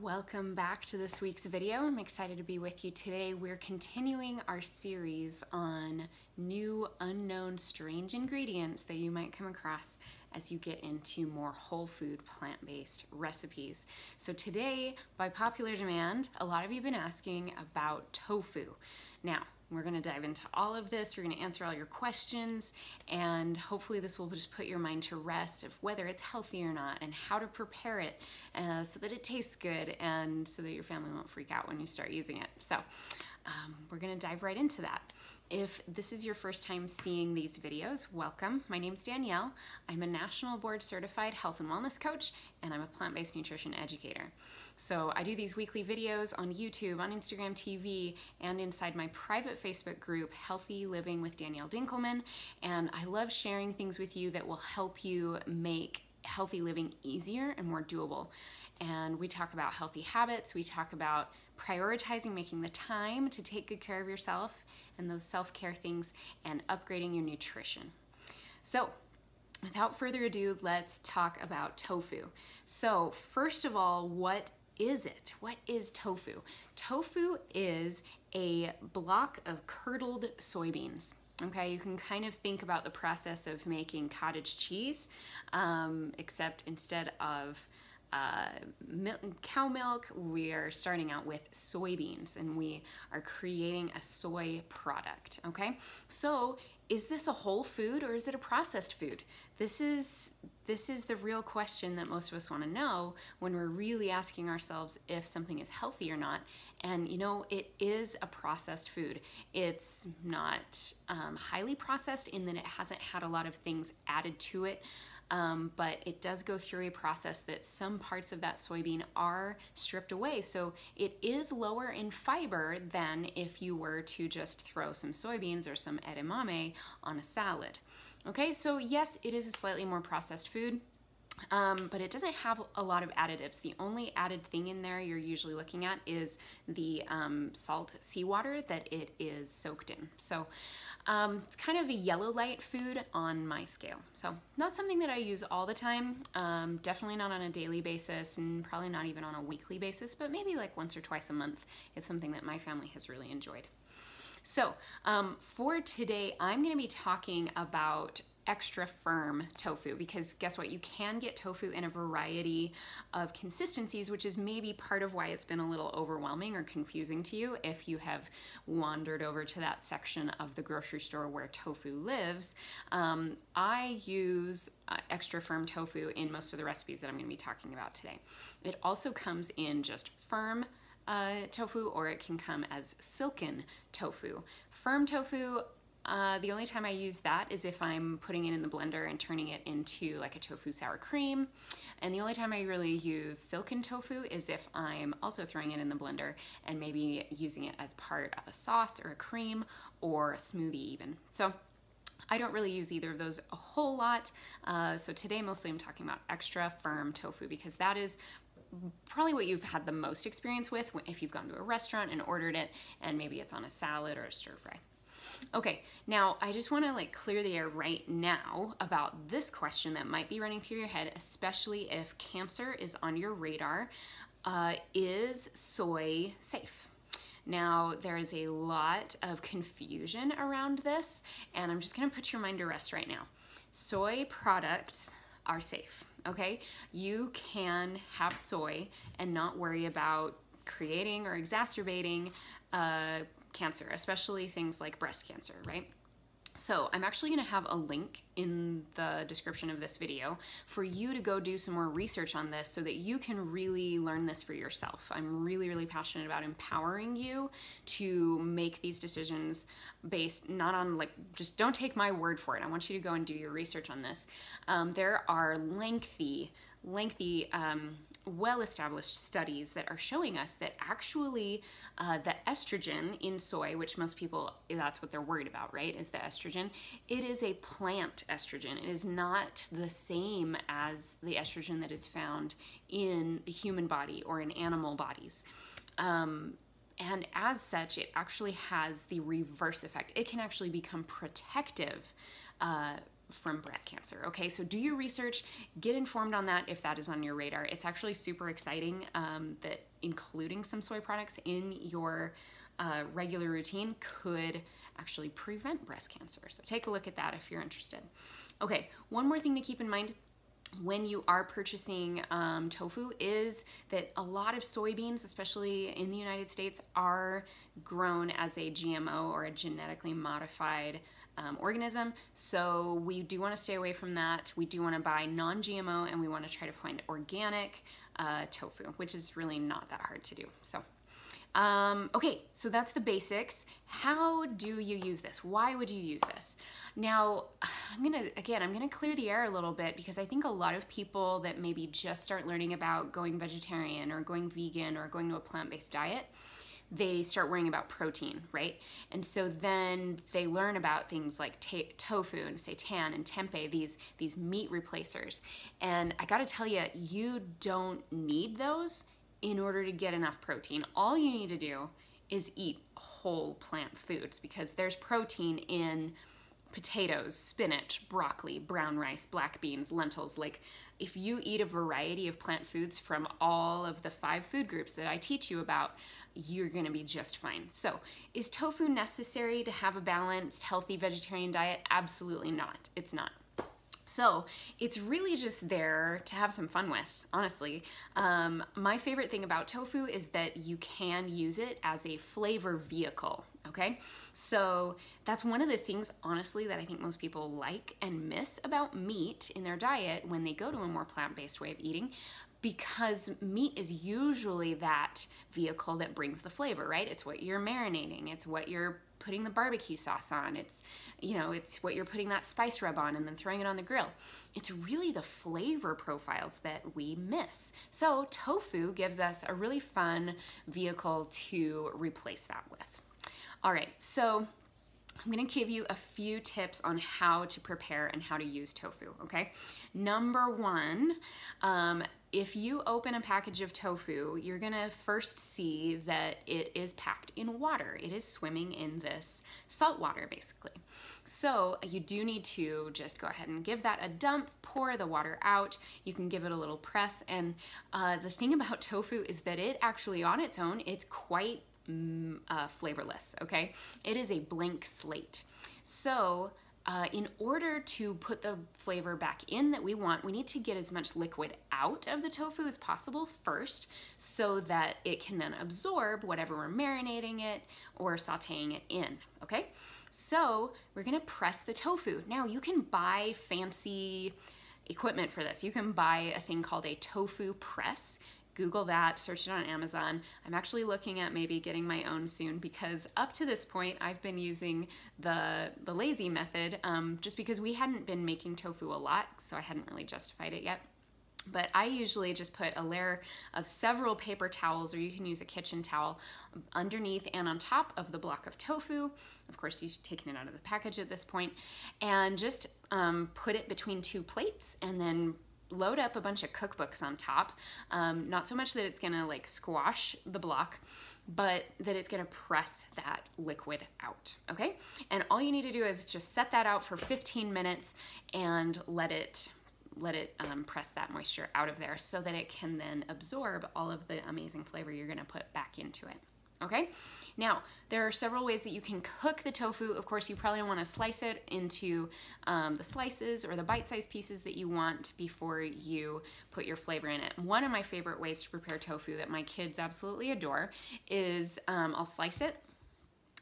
Welcome back to this week's video. I'm excited to be with you today. We're continuing our series on new, unknown, strange ingredients that you might come across as you get into more whole food, plant-based recipes. So today, by popular demand, a lot of you have been asking about tofu. Now, we're going to dive into all of this. We're going to answer all your questions, and hopefully this will just put your mind to rest of whether it's healthy or not and how to prepare it so that it tastes good and so that your family won't freak out when you start using it. So we're going to dive right into that. If this is your first time seeing these videos, welcome. My name's Danielle. I'm a national board certified health and wellness coach, and I'm a plant-based nutrition educator. So I do these weekly videos on YouTube, on Instagram TV, and inside my private Facebook group, Healthy Living with Danielle Dinkelman. And I love sharing things with you that will help you make healthy living easier and more doable. And we talk about healthy habits, we talk about prioritizing, making the time to take good care of yourself and those self-care things, and upgrading your nutrition. So without further ado, let's talk about tofu. So first of all, what is it? What is tofu? Tofu is a block of curdled soybeans. Okay, you can kind of think about the process of making cottage cheese, except instead of cow milk, we are starting out with soybeans, and we are creating a soy product. Okay, so is this a whole food or is it a processed food? This is the real question that most of us want to know when we're really asking ourselves if something is healthy or not. And you know, it is a processed food. It's not highly processed in that it hasn't had a lot of things added to it. But it does go through a process that some parts of that soybean are stripped away. So it is lower in fiber than if you were to just throw some soybeans or some edamame on a salad. Okay, so yes, it is a slightly more processed food. But it doesn't have a lot of additives. The only added thing in there you're usually looking at is the salt seawater that it is soaked in. So it's kind of a yellow light food on my scale. So not something that I use all the time, definitely not on a daily basis, and probably not even on a weekly basis, but maybe like once or twice a month. It's something that my family has really enjoyed. So for today, I'm going to be talking about extra firm tofu, because guess what? You can get tofu in a variety of consistencies, which is maybe part of why it's been a little overwhelming or confusing to you if you have wandered over to that section of the grocery store where tofu lives. I use extra firm tofu in most of the recipes that I'm going to be talking about today. It also comes in just firm tofu, or it can come as silken tofu. Firm tofu, the only time I use that is if I'm putting it in the blender and turning it into like a tofu sour cream. And the only time I really use silken tofu is if I'm also throwing it in the blender and maybe using it as part of a sauce or a cream or a smoothie even. So I don't really use either of those a whole lot. So today mostly I'm talking about extra firm tofu, because that is probably what you've had the most experience with if you've gone to a restaurant and ordered it and maybe it's on a salad or a stir fry. Okay, now I just want to like clear the air right now about this question that might be running through your head, especially if cancer is on your radar. Is soy safe? Now, there is a lot of confusion around this, and I'm just going to put your mind to rest right now. Soy products are safe, okay? You can have soy and not worry about creating or exacerbating cancer, especially things like breast cancer, right? So I'm actually going to have a link in the description of this video for you to go do some more research on this so that you can really learn this for yourself. I'm really, really passionate about empowering you to make these decisions based not on like, just don't take my word for it. I want you to go and do your research on this. There are lengthy, well-established studies that are showing us that actually the estrogen in soy, which most people, that's what they're worried about, right, is the estrogen. It is a plant estrogen. It is not the same as the estrogen that is found in the human body or in animal bodies. And as such, it actually has the reverse effect. It can actually become protective from breast cancer. Okay, so do your research, get informed on that if that is on your radar. It's actually super exciting that including some soy products in your regular routine could actually prevent breast cancer. So take a look at that if you're interested. Okay, one more thing to keep in mind when you are purchasing tofu is that a lot of soybeans, especially in the United States, are grown as a GMO or a genetically modified organism. So we do want to stay away from that. We do want to buy non-GMO, and we want to try to find organic tofu, which is really not that hard to do. So okay, so that's the basics. How do you use this? Why would you use this? Now, I'm gonna clear the air a little bit, because I think a lot of people that maybe just start learning about going vegetarian or going vegan or going to a plant-based diet, they start worrying about protein, right? And so then they learn about things like tofu and seitan and tempeh, these meat replacers. And I gotta tell you, you don't need those in order to get enough protein. All you need to do is eat whole plant foods, because there's protein in potatoes, spinach, broccoli, brown rice, black beans, lentils. Like, if you eat a variety of plant foods from all of the 5 food groups that I teach you about, you're gonna be just fine. So, is tofu necessary to have a balanced, healthy vegetarian diet? Absolutely not. It's not. So it's really just there to have some fun with, honestly. My favorite thing about tofu is that you can use it as a flavor vehicle, okay? So that's one of the things, honestly, that I think most people like and miss about meat in their diet when they go to a more plant-based way of eating, because meat is usually that vehicle that brings the flavor, right? It's what you're marinating, it's what you're putting the barbecue sauce on, it's what you're putting that spice rub on and then throwing it on the grill. It's really the flavor profiles that we miss. So tofu gives us a really fun vehicle to replace that with. All right, so I'm gonna give you a few tips on how to prepare and how to use tofu, okay? Number one, if you open a package of tofu, you're gonna first see that it is packed in water. It is swimming in this salt water, basically. So you do need to just go ahead and give that a dump, pour the water out. You can give it a little press. And the thing about tofu is that it actually, on its own, it's quite flavorless, okay? It is a blank slate. So in order to put the flavor back in that we want, we need to get as much liquid out of the tofu as possible first, so that it can then absorb whatever we're marinating it or sauteing it in, okay? So we're gonna press the tofu. Now you can buy fancy equipment for this. You can buy a thing called a tofu press. Google that, search it on Amazon. I'm actually looking at maybe getting my own soon, because up to this point I've been using the lazy method just because we hadn't been making tofu a lot, so I hadn't really justified it yet. But I usually just put a layer of several paper towels, or you can use a kitchen towel, underneath and on top of the block of tofu. Of course, you've taken it out of the package at this point, and just put it between 2 plates, and then load up a bunch of cookbooks on top. Not so much that it's gonna like squash the block, but that it's gonna press that liquid out, okay? And all you need to do is just set that out for 15 minutes and let it press that moisture out of there, so that it can then absorb all of the amazing flavor you're gonna put back into it, okay? Now, there are several ways that you can cook the tofu. Of course, you probably want to slice it into the slices or the bite-sized pieces that you want before you put your flavor in it. One of my favorite ways to prepare tofu that my kids absolutely adore is I'll slice it,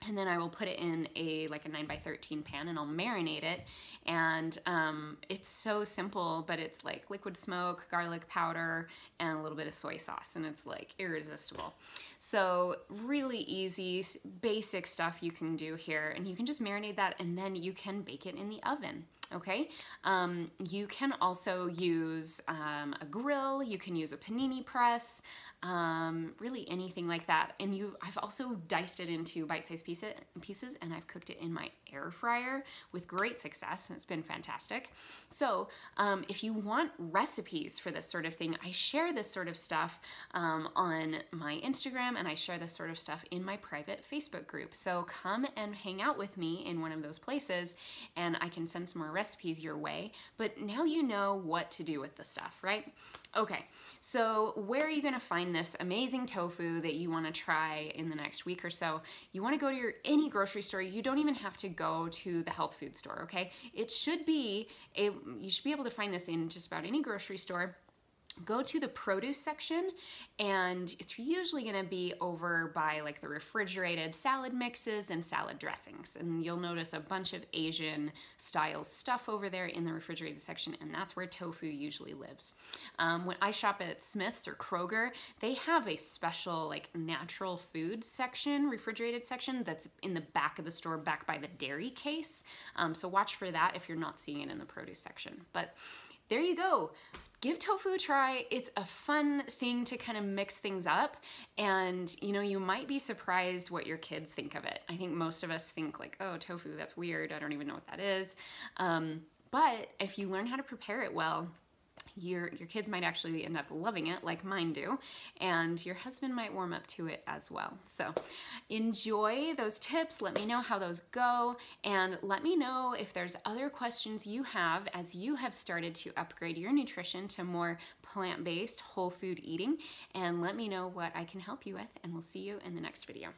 and then I will put it in like a 9x13 pan, and I'll marinate it. And it's so simple, but it's like liquid smoke, garlic powder, and a little bit of soy sauce, and it's like irresistible. So really easy, basic stuff you can do here, and you can just marinate that, and then you can bake it in the oven. Okay, you can also use a grill, you can use a panini press, really anything like that. And I've also diced it into bite-sized pieces, and I've cooked it in my air fryer with great success, and it's been fantastic. So if you want recipes for this sort of thing, I share this sort of stuff on my Instagram, and I share this sort of stuff in my private Facebook group. So come and hang out with me in one of those places, and I can send some more recipes your way, but now you know what to do with the stuff, right? Okay, so where are you gonna find this amazing tofu that you wanna try in the next week or so? You wanna go to any grocery store. You don't even have to go to the health food store, okay? You should be able to find this in just about any grocery store. Go to the produce section, and it's usually going to be over by like the refrigerated salad mixes and salad dressings, and you'll notice a bunch of Asian style stuff over there in the refrigerated section, and that's where tofu usually lives. When I shop at Smith's or Kroger, they have a special like natural food section, refrigerated section, that's in the back of the store, back by the dairy case, so watch for that if you're not seeing it in the produce section. But there you go. Give tofu a try. It's a fun thing to kind of mix things up, and you know, you might be surprised what your kids think of it. I think most of us think like, oh, tofu, that's weird. I don't even know what that is. But if you learn how to prepare it well, your kids might actually end up loving it like mine do, and your husband might warm up to it as well. So enjoy those tips. Let me know how those go, and let me know if there's other questions you have as you have started to upgrade your nutrition to more plant-based whole food eating, and let me know what I can help you with, and we'll see you in the next video.